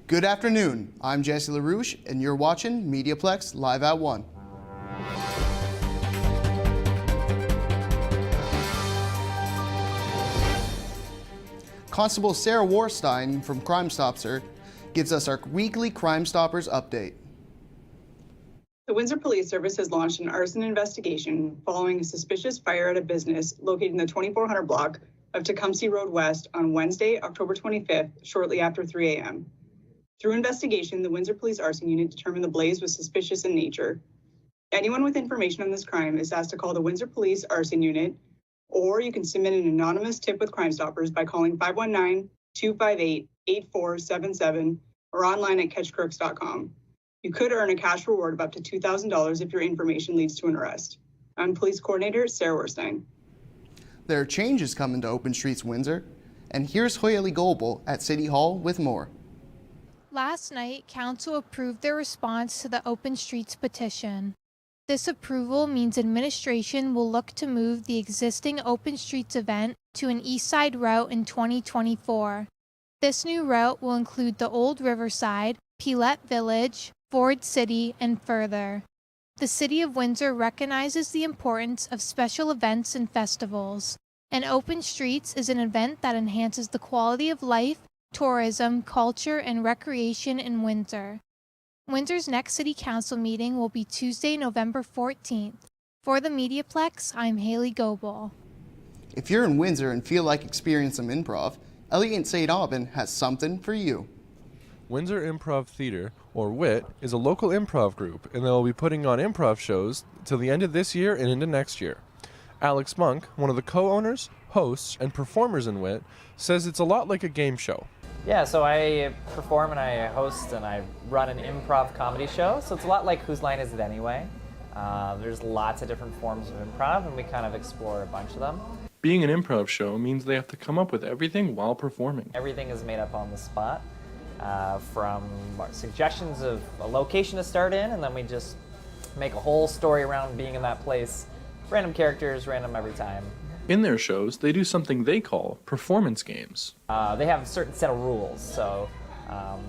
Good afternoon, I'm Jesse LaRouche, and you're watching MediaPlex Live at 1. Constable Sarah Warstein from Crime Stoppers gives us our weekly Crime Stoppers update. The Windsor Police Service has launched an arson investigation following a suspicious fire at a business located in the 2400 block of Tecumseh Road West on Wednesday, October 25th, shortly after 3 a.m. Through investigation, the Windsor Police Arson Unit determined the blaze was suspicious in nature. Anyone with information on this crime is asked to call the Windsor Police Arson Unit, or you can submit an anonymous tip with Crime Stoppers by calling 519-258-8477 or online at catchcrooks.com. You could earn a cash reward of up to $2,000 if your information leads to an arrest. I'm Police Coordinator Sarah Warstein. There are changes coming to Open Streets Windsor, and here's Hoyeli Goebel at City Hall with more. Last night, Council approved their response to the Open Streets petition. This approval means administration will look to move the existing Open Streets event to an east side route in 2024. This new route will include the Old Riverside, Pilette Village, Ford City, and further. The City of Windsor recognizes the importance of special events and festivals, and Open Streets is an event that enhances the quality of life, tourism, culture, and recreation in Windsor. Windsor's next City Council meeting will be Tuesday, November 14th. For the MediaPlex, I'm Haley Goebel. If you're in Windsor and feel like experiencing some improv, Elliott St. Aubin has something for you. Windsor Improv Theater, or WIT, is a local improv group, and they will be putting on improv shows till the end of this year and into next year. Alex Monk, one of the co-owners, hosts, and performers in WIT, says it's a lot like a game show. Yeah, so I perform and I host and I run an improv comedy show, so it's a lot like Whose Line Is It Anyway? There's lots of different forms of improv, and we kind of explore a bunch of them. Being an improv show means they have to come up with everything while performing. Everything is made up on the spot. From suggestions of a location to start in, and then we just make a whole story around being in that place. Random characters, random every time. In their shows, they do something they call performance games. They have a certain set of rules, so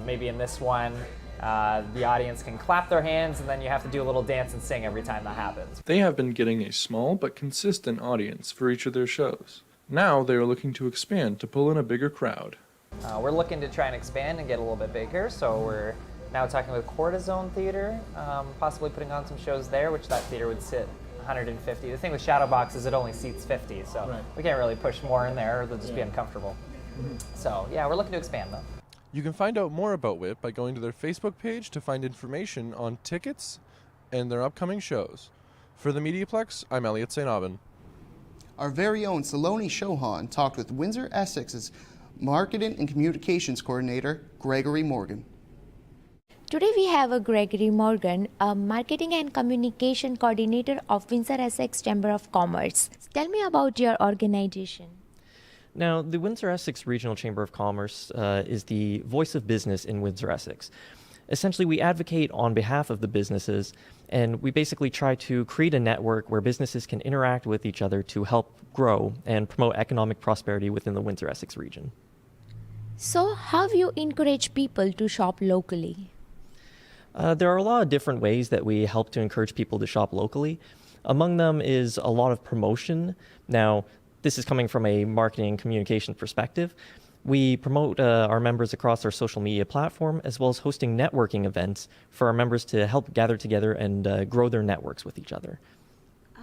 maybe in this one, the audience can clap their hands, and then you have to do a little dance and sing every time that happens. They have been getting a small but consistent audience for each of their shows. Now they are looking to expand to pull in a bigger crowd. We're looking to try and expand and get a little bit bigger, so we're now talking with Cortisone Theater, possibly putting on some shows there, which that theater would sit 150. The thing with Shadowbox is it only seats 50, so right. We can't really push more in there, or they'll just be uncomfortable. So yeah, we're looking to expand though. You can find out more about WIT by going to their Facebook page to find information on tickets and their upcoming shows. For the MediaPlex, I'm Elliott St. Aubin. Our very own Saloni Chauhan talked with Windsor Essex's Marketing and Communications Coordinator, Gregory Morgan. Today we have a Gregory Morgan, a Marketing and Communication Coordinator of Windsor Essex Chamber of Commerce. Tell me about your organization. Now, the Windsor Essex Regional Chamber of Commerce is the voice of business in Windsor Essex. Essentially, we advocate on behalf of the businesses, and we basically try to create a network where businesses can interact with each other to help grow and promote economic prosperity within the Windsor Essex region. So, how do you encourage people to shop locally? There are a lot of different ways that we help to encourage people to shop locally. Among them is a lot of promotion. Now, this is coming from a marketing and communication perspective. We promote our members across our social media platform, as well as hosting networking events for our members to help gather together and grow their networks with each other.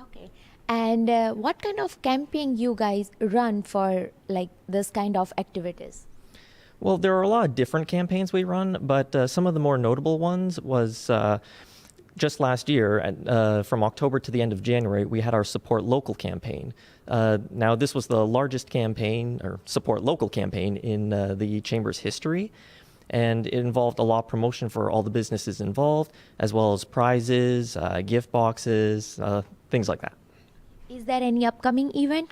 Okay. And what kind of campaign you guys run for like this kind of activities? Well, there are a lot of different campaigns we run, but some of the more notable ones was just last year, from October to the end of January, we had our Support Local campaign. Now, this was the largest campaign, or Support Local campaign, in the Chamber's history, and it involved a lot of promotion for all the businesses involved, as well as prizes, gift boxes, things like that. Is there any upcoming event?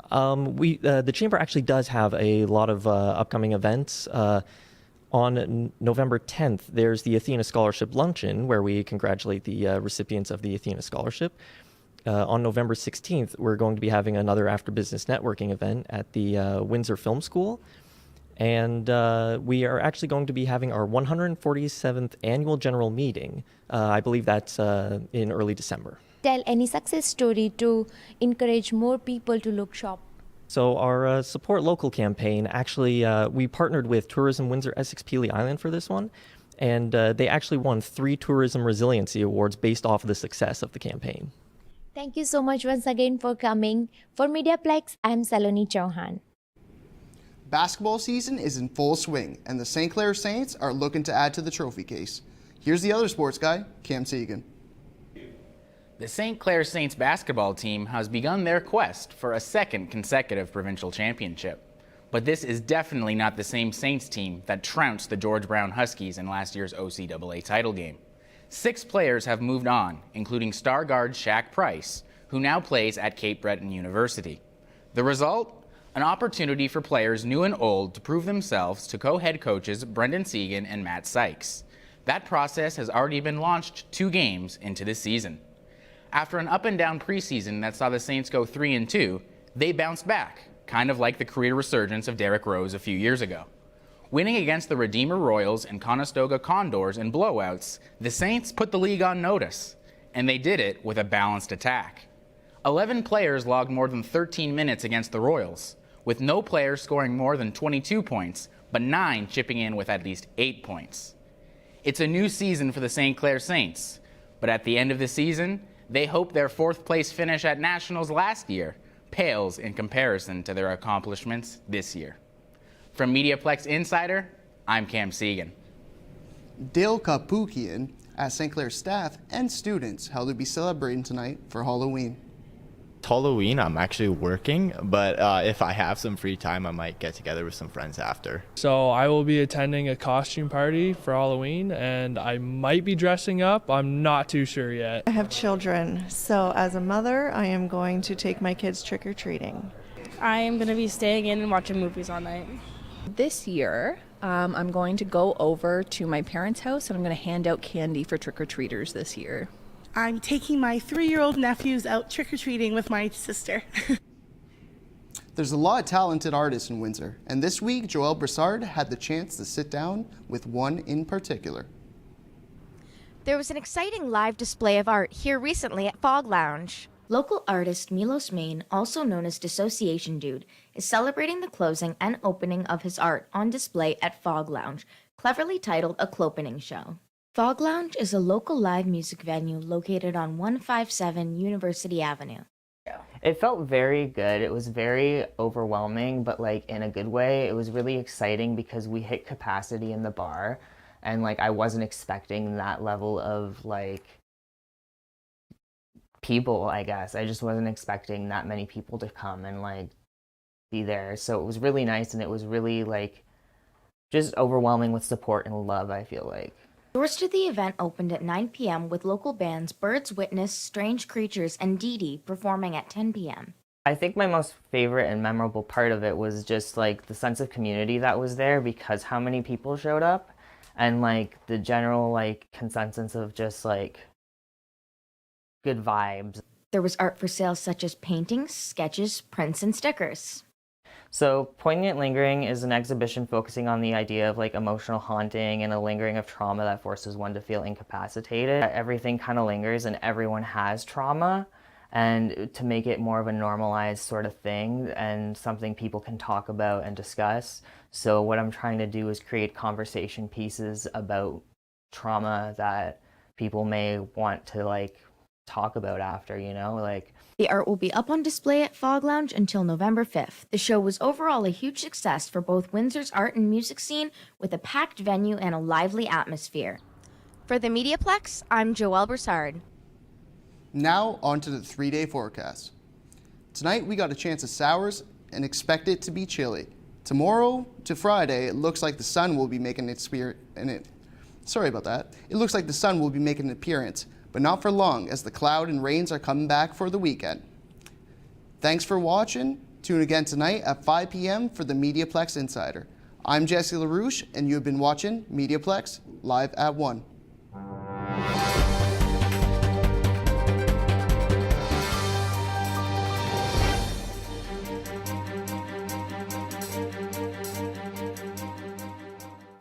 The Chamber actually does have a lot of upcoming events. On November 10th, there's the Athena Scholarship Luncheon, where we congratulate the recipients of the Athena Scholarship. On November 16th, we're going to be having another after-business networking event at the Windsor Film School. And we are actually going to be having our 147th annual general meeting. I believe that's in early December. Tell any success story to encourage more people to look shop. So our Support Local campaign, actually, we partnered with Tourism Windsor Essex Pelee Island for this one, and they actually won 3 Tourism Resiliency Awards based off of the success of the campaign. Thank you so much once again for coming. For MediaPlex, I'm Saloni Chauhan. Basketball season is in full swing, and the St. Clair Saints are looking to add to the trophy case. Here's the other sports guy, Cam Segan. The St. Clair Saints basketball team has begun their quest for a second consecutive provincial championship. But this is definitely not the same Saints team that trounced the George Brown Huskies in last year's OCAA title game. 6 players have moved on, including star guard Shaq Price, who now plays at Cape Breton University. The result? An opportunity for players new and old to prove themselves to co-head coaches Brendan Segan and Matt Sykes. That process has already been launched 2 games into the season. After an up-and-down preseason that saw the Saints go 3-2, they bounced back, kind of like the career resurgence of Derrick Rose a few years ago. Winning against the Redeemer Royals and Conestoga Condors in blowouts, the Saints put the league on notice, and they did it with a balanced attack. 11 players logged more than 13 minutes against the Royals, with no player scoring more than 22 points, but 9 chipping in with at least 8 points. It's a new season for the St. Clair Saints, but at the end of the season, they hope their 4th place finish at Nationals last year pales in comparison to their accomplishments this year. From MediaPlex Insider, I'm Cam Segan. Dale Kapukian at St. Clair staff and students how they'll be celebrating tonight for Halloween. Halloween, I'm actually working, but if I have some free time, I might get together with some friends after. So I will be attending a costume party for Halloween, and I might be dressing up. I'm not too sure yet. I have children, so as a mother, I am going to take my kids trick-or-treating. I am going to be staying in and watching movies all night. This year, I'm going to go over to my parents' house, and I'm going to hand out candy for trick-or-treaters this year. I'm taking my 3-year-old nephews out trick-or-treating with my sister. There's a lot of talented artists in Windsor, and this week Joelle Broussard had the chance to sit down with one in particular. There was an exciting live display of art here recently at Fog Lounge. Local artist Milos Main, also known as Dissociation Dude, is celebrating the closing and opening of his art on display at Fog Lounge, cleverly titled A Clopening Show. Fog Lounge is a local live music venue located on 157 University Avenue. It felt very good. It was very overwhelming, but like in a good way. It was really exciting because we hit capacity in the bar, and like I wasn't expecting that level of like people, I guess. I just wasn't expecting that many people to come and like be there. So it was really nice, and it was really like just overwhelming with support and love, I feel like. Doors to the event opened at 9 p.m. with local bands Birds Witness, Strange Creatures, and Dee Dee performing at 10 p.m. I think my most favorite and memorable part of it was just like the sense of community that was there, because how many people showed up, and like the general like consensus of just like good vibes. There was art for sale such as paintings, sketches, prints, and stickers. So Poignant Lingering is an exhibition focusing on the idea of like emotional haunting and a lingering of trauma that forces one to feel incapacitated. Everything kind of lingers, and everyone has trauma, and to make it more of a normalized sort of thing and something people can talk about and discuss. So what I'm trying to do is create conversation pieces about trauma that people may want to like talk about after, you know, like. The art will be up on display at Fog Lounge until November 5th. The show was overall a huge success for both Windsor's art and music scene, with a packed venue and a lively atmosphere. For the MediaPlex, I'm Joelle Broussard. Now on to the 3-day forecast. Tonight we got a chance of showers and expect it to be chilly. Tomorrow to Friday, it looks like the sun will be making its It looks like the sun will be making an appearance, but not for long, as the cloud and rains are coming back for the weekend. Thanks for watching. Tune again tonight at 5 p.m. for the MediaPlex Insider. I'm Jesse LaRouche, and you have been watching MediaPlex Live at 1.